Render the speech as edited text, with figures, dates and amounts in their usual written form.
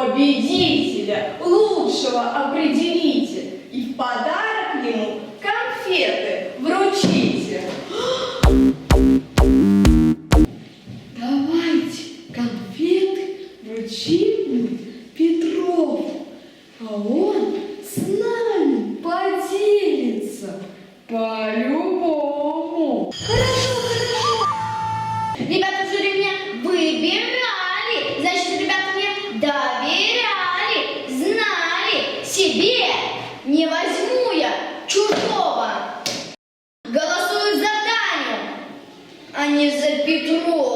победителя, лучшего определите. И в подарок ему конфеты вручите. Давайте конфеты вручим Петрову, а он с нами поделится по-любому. Хорошо, хорошо. Ребята в жюри мне выбирали, значит, ребята мне доверяли, знали, себе не возьму я чужого. Голосую за Таню, а не за Петрова.